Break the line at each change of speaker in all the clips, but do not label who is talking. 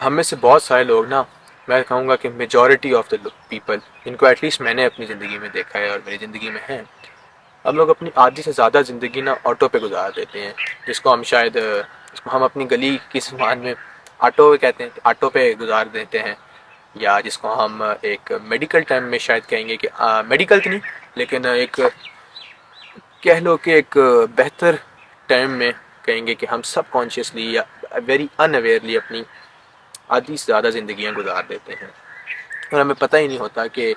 हम में से बहुत सारे लोग ना, मैं कहूँगा कि मेजॉरिटी ऑफ द पीपल, इनको एटलीस्ट मैंने अपनी ज़िंदगी में देखा है और मेरी ज़िंदगी में है, हम लोग अपनी आधी से ज़्यादा ज़िंदगी ना ऑटो पे गुजार देते हैं। जिसको हम शायद जिसको हम अपनी गली की ज़बान में ऑटो कहते हैं, ऑटो पे गुजार देते हैं। या जिसको हम एक मेडिकल टर्म में शायद कहेंगे कि मेडिकल तो नहीं, लेकिन एक कह लो कि एक बेहतर टर्म में कहेंगे कि हम सब कॉन्शियसली या वेरी अनअवेयरली अपनी आधी से ज़्यादा ज़िंदगियाँ गुजार देते हैं और हमें पता ही नहीं होता कि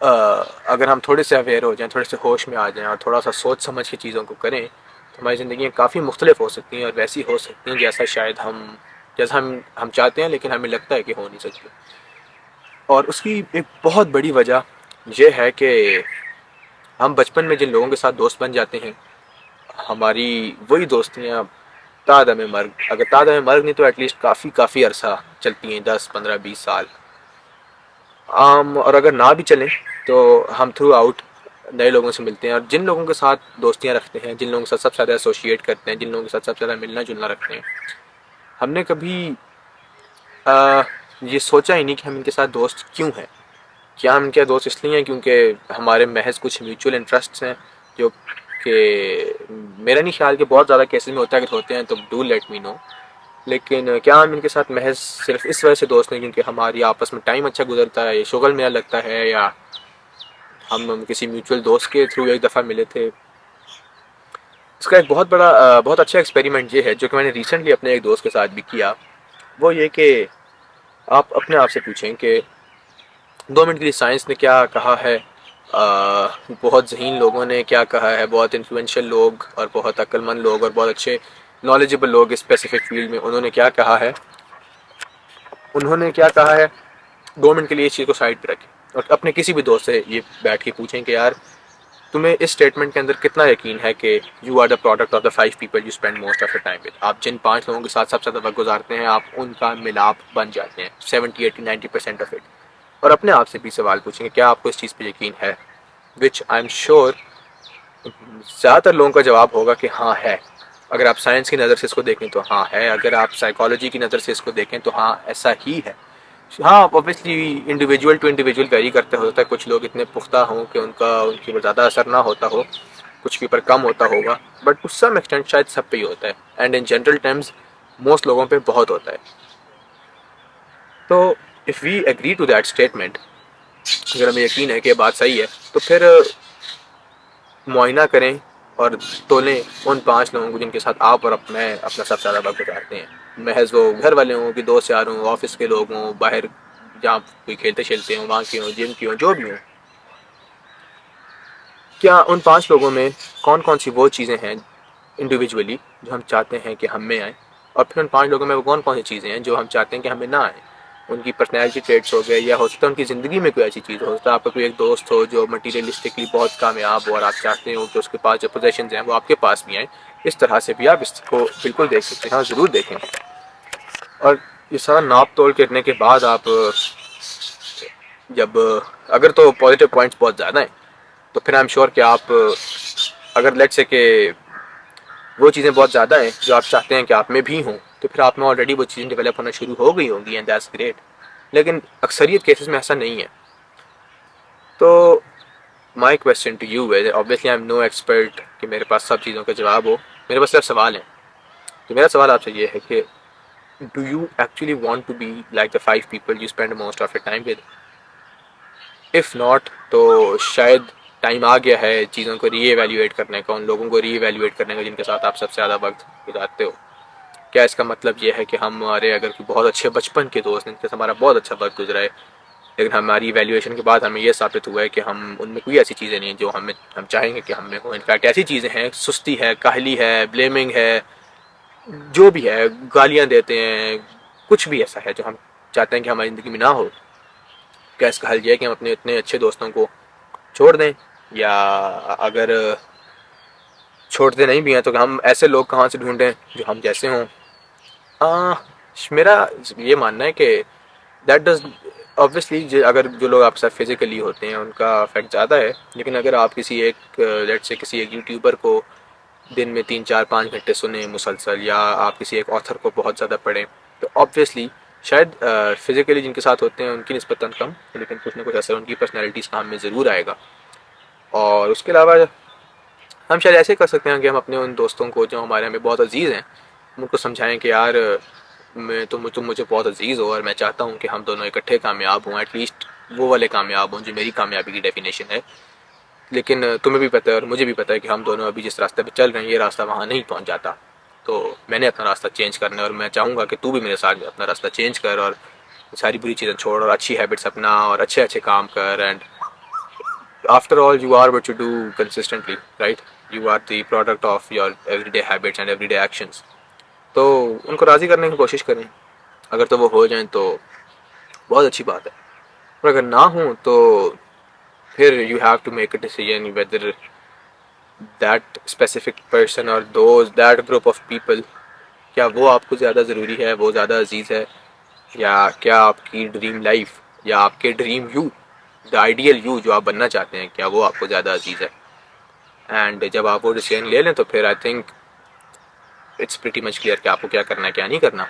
अगर हम थोड़े से अवेयर हो जाएं, थोड़े से होश में आ जाएं और थोड़ा सा सोच समझ के चीज़ों को करें, तो हमारी ज़िंदगियाँ काफ़ी मुख्तलिफ हो सकती हैं और वैसी हो सकती हैं जैसा शायद हम चाहते हैं, लेकिन हमें लगता है कि हो नहीं सकती। और उसकी एक बहुत बड़ी वजह यह है कि हम बचपन में जिन लोगों के साथ दोस्त बन जाते हैं, हमारी वही दोस्तियाँ तादम मर्ग, अगर तादम मर्ग नहीं तो एटलीस्ट काफ़ी काफ़ी अरसा चलती हैं, 10 15 20 साल। और अगर ना भी चलें तो हम थ्रू आउट नए लोगों से मिलते हैं और जिन लोगों के साथ दोस्तियाँ रखते हैं, जिन लोगों के साथ सबसे ज़्यादा एसोशिएट करते हैं, जिन लोगों के साथ सबसे ज़्यादा मिलना जुलना रखते हैं, हमने कभी आ, ये सोचा ही नहीं कि हम इनके साथ दोस्त क्यों हैं। क्या हम इनके दोस्त इसलिए हैं क्योंकि हमारे महज कुछ म्यूचुअल इंटरेस्ट्स हैं, जो कि मेरा नहीं ख्याल कि बहुत ज़्यादा केसेस में होता है, अगर होते हैं तो डू लेट मी नो। लेकिन क्या हम इनके साथ महज सिर्फ इस वजह से दोस्त हैं क्योंकि हमारी आपस में टाइम अच्छा गुजरता है, ये शुगल मेला लगता है, या हम किसी म्यूचुअल दोस्त के थ्रू एक दफ़ा मिले थे। इसका एक बहुत अच्छा एक्सपेरिमेंट ये है जो कि मैंने रिसेंटली अपने एक दोस्त के साथ भी किया। वो ये कि आप अपने आप से पूछें कि 2 मिनट के लिए साइंस ने क्या कहा है, बहुत ज़हीन लोगों ने क्या कहा है, बहुत इन्फ्लुएंशियल लोग और बहुत अक्लमंद लोग और बहुत अच्छे नॉलेजेबल लोग इस स्पेसिफिक फील्ड में, उन्होंने क्या कहा है। उन्होंने क्या कहा है, 2 मिनट के लिए इस चीज़ को साइड पर रखें और अपने किसी भी दोस्त से ये बैठ के पूछें कि यार, तुम्हें इस स्टेटमेंट के अंदर कितना यकीन है कि you are the product of the 5 people you spend most of the time with. आप जिन 5 लोगों के साथ सबसे ज़्यादा वक्त गुजारते हैं, आप उनका मिलाप बन जाते हैं 70 80 90% ऑफ इट। और अपने आप से भी सवाल पूछेंगे क्या आपको इस चीज़ पर यकीन है, विच आई एम श्योर ज़्यादातर लोगों का जवाब होगा कि हाँ है। अगर आप साइंस की नज़र से इसको देखें तो हाँ है, अगर आप साइकोलॉजी की नज़र से इसको देखें तो हाँ ऐसा ही है। हाँ, obviously individual to individual vary करते होता है, कुछ लोग इतने पुख्ता हों कि उनके ऊपर ज़्यादा असर ना होता हो, कुछ के ऊपर कम होता होगा, बट टू सम एक्सटेंट शायद सब पे ही होता है, and in general terms most लोगों पे बहुत होता है। तो if we agree to that statement, अगर हमें यकीन है कि ये बात सही है, तो फिर मुआयना करें और तोलें उन 5 लोगों को जिनके साथ आप और मैं अपना सबसे ज़्यादा वक्त गुजारते हैं। महज वो घर वाले हों कि दोस्त यार हों, ऑफिस के लोग हों, बाहर जहाँ कोई खेलते खेलते हों वहाँ के हों, जिम की हों, जो भी हों। क्या उन 5 लोगों में कौन कौन सी वो चीज़ें हैं इंडिविजुअली जो हम चाहते हैं कि हम में आए, और फिर उन 5 लोगों में वो कौन कौन सी चीज़ें हैं जो हम चाहते हैं कि हमें ना आए। उनकी पर्सनैलिटी ट्रेट्स हो गए, या हो सकता है उनकी ज़िंदगी में कोई ऐसी चीज़ हो सकता है आपका कोई एक दोस्त हो जो मटीरियलिस्टिकली बहुत कामयाब हो और आप चाहते हो कि उसके पास जो पोजेशन हैं वो आपके पास भी आए। इस तरह से भी आप इसको बिल्कुल देख सकते हैं, हाँ ज़रूर देखें। और ये सारा नाप तोल करने के बाद आप जब अगर तो पॉजिटिव पॉइंट्स बहुत ज़्यादा हैं, तो फिर आई एम श्योर कि आप अगर लेट्स से कि वो चीज़ें बहुत ज़्यादा हैं जो आप चाहते हैं कि आप में भी हों, तो फिर आप में ऑलरेडी वो चीज़ें डेवलप होना शुरू हो गई होंगी, एंड दैट्स ग्रेट। लेकिन अक्सरियत केसेस में ऐसा नहीं है। तो माई क्वेश्चन टू यू है, obviously I am no expert कि मेरे पास सब चीज़ों का जवाब हो, मेरे पास सिर्फ सवाल हैं। तो मेरा सवाल आपसे ये है कि do you actually want to be like the 5 people you spend most of your time with. If not, तो शायद टाइम आ गया है चीज़ों को री एवेल्यूएट करने का, उन लोगों को री एवेल्यूएट करने का जिनके साथ आप सबसे ज़्यादा वक्त गुजारते हो। क्या इसका मतलब ये है कि हमारे अगर कोई बहुत अच्छे बचपन के दोस्त हैं जिनके साथ हमारा बहुत अच्छा वक्त गुजरा है, लेकिन हमारी इवैल्यूएशन के बाद हमें यह साबित हुआ है कि हम उनमें कोई ऐसी चीज़ें नहीं जो हम चाहेंगे कि हम में हो। इनफैक्ट ऐसी चीज़ें हैं, सुस्ती है, काहली है, ब्लेमिंग है, जो भी है, गालियाँ देते हैं, कुछ भी ऐसा है जो हम चाहते हैं कि हमारी ज़िंदगी में ना हो। क्या इसका हल ये है कि हम अपने इतने अच्छे दोस्तों को छोड़ दें, या अगर छोड़ते नहीं भी हैं तो हम ऐसे लोग कहाँ से ढूंढें जो हम जैसे हों। मेरा ये मानना है कि दैट डज ऑब्वियसली अगर जो लोग आपके साथ फिजिकली होते हैं उनका इफेक्ट ज़्यादा है, लेकिन अगर आप किसी एक लेट से किसी एक यूट्यूबर को दिन में 3 4 5 घंटे सुने मुसलसल, या आप किसी एक ऑथर को बहुत ज़्यादा पढ़ें, तो ऑब्वियसली शायद फिज़िकली जिनके साथ होते हैं उनकी निस्बतन कम, लेकिन कुछ ना कुछ असर उनकी पर्सनैलिटीज़ का हम में ज़रूर आएगा। और उसके अलावा हम शायद ऐसे कर सकते हैं कि हम अपने उन दोस्तों को जो हमारे हमें बहुत अजीज़ हैं, हम उनको समझाएं कि यार तुम मुझे बहुत अजीज़ हो और मैं चाहता हूँ कि हम दोनों इकट्ठे कामयाब हों, एटलीस्ट वो वाले कामयाब हों जो मेरी कामयाबी की डेफिनेशन है। लेकिन तुम्हें भी पता है और मुझे भी पता है कि हम दोनों अभी जिस रास्ते पे चल रहे हैं ये रास्ता वहाँ नहीं पहुँच जाता। तो मैंने अपना रास्ता चेंज करना है और मैं चाहूँगा कि तू भी मेरे साथ अपना रास्ता चेंज कर और सारी बुरी चीज़ें छोड़ और अच्छी हैबिट्स अपना और अच्छे अच्छे काम कर। And after all you are what you do consistently, right? You are the product of your everyday habits and everyday actions. तो उनको राज़ी करने की कोशिश करें, अगर तो वो हो जाएं तो बहुत अच्छी बात है, और अगर ना हो तो फिर you have to make a decision whether that specific person और those that group of people, क्या वो आपको ज़्यादा ज़रूरी है, वो ज़्यादा अजीज़ है, या क्या आपकी ड्रीम लाइफ या आपके dream you, the ideal you जो आप बनना चाहते हैं, क्या वो आपको ज़्यादा अजीज़ है। एंड जब आप वो डिसीजन ले लें तो फिर I think it's pretty much clear कि आपको क्या करना है क्या नहीं करना।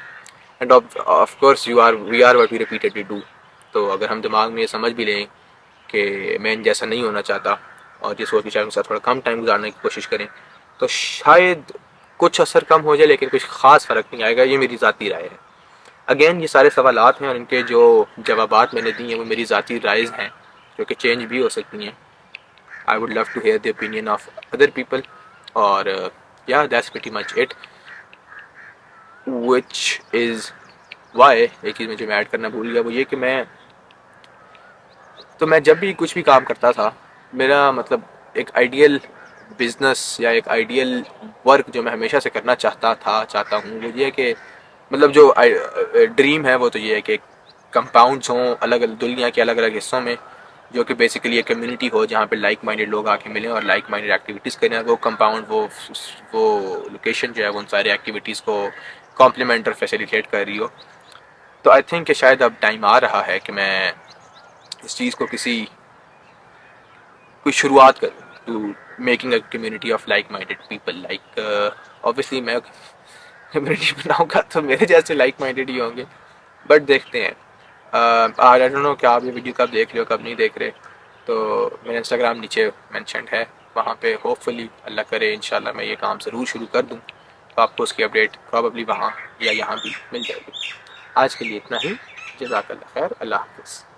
And of course we are what we repeatedly do. तो अगर हम दिमाग में ये समझ भी लें कि मैं इन जैसा नहीं होना चाहता और ये सोच के शायद उनके साथ थोड़ा कम टाइम गुजारने की कोशिश करें, तो शायद कुछ असर कम हो जाए, लेकिन कुछ ख़ास फ़र्क नहीं आएगा। ये मेरी ज़ाती राय है। अगेन ये सारे सवालात हैं और इनके जो जवाबात मैंने दिए हैं वो मेरी ज़ाती राइज़ हैं जो कि चेंज भी हो सकती हैं। I would love to hear the opinion of other people. और या that's pretty much it, which is why एक चीज़ मुझे मैं ऐड करना भूल गया, वो ये कि मैं जब भी कुछ भी काम करता था, मेरा मतलब एक आइडियल बिजनेस या एक आइडियल वर्क जो मैं हमेशा से करना चाहता हूँ, वो ये है कि मतलब जो ड्रीम है वो तो ये है कि कंपाउंड्स हों अलग अलग दुनिया के अलग अलग हिस्सों में, जो कि बेसिकली एक कम्युनिटी हो जहाँ पे लाइक माइंडेड लोग आके मिलें और लाइक माइंडेड एक्टिविटीज़ करें। वो कंपाउंड वो लोकेशन जो है वो उन सारी एक्टिविटीज़ को कॉम्प्लीमेंट और फैसिलिटेट कर रही हो। तो आई थिंक कि शायद अब टाइम आ रहा है कि मैं इस चीज़ को कोई शुरुआत करूँ to making a community of like minded people. Like obviously मैं कम्युनिटी बनाऊँगा तो मेरे जैसे लाइक माइंडेड ही होंगे, बट देखते हैं। आई डोंट नो क्या आप ये वीडियो कब देख रहे हो कब नहीं देख रहे। तो मेरा इंस्टाग्राम नीचे मेंशन्ड है, वहाँ पे होपफुली अल्लाह करे इंशाल्लाह मैं ये काम ज़रूर शुरू कर दूँ, तो आपको उसकी अपडेट प्रॉबली वहाँ या यहाँ भी मिल जाएगी। आज के लिए इतना ही। जज़ाकल्लाह खैर, अल्लाह हाफ़िज़।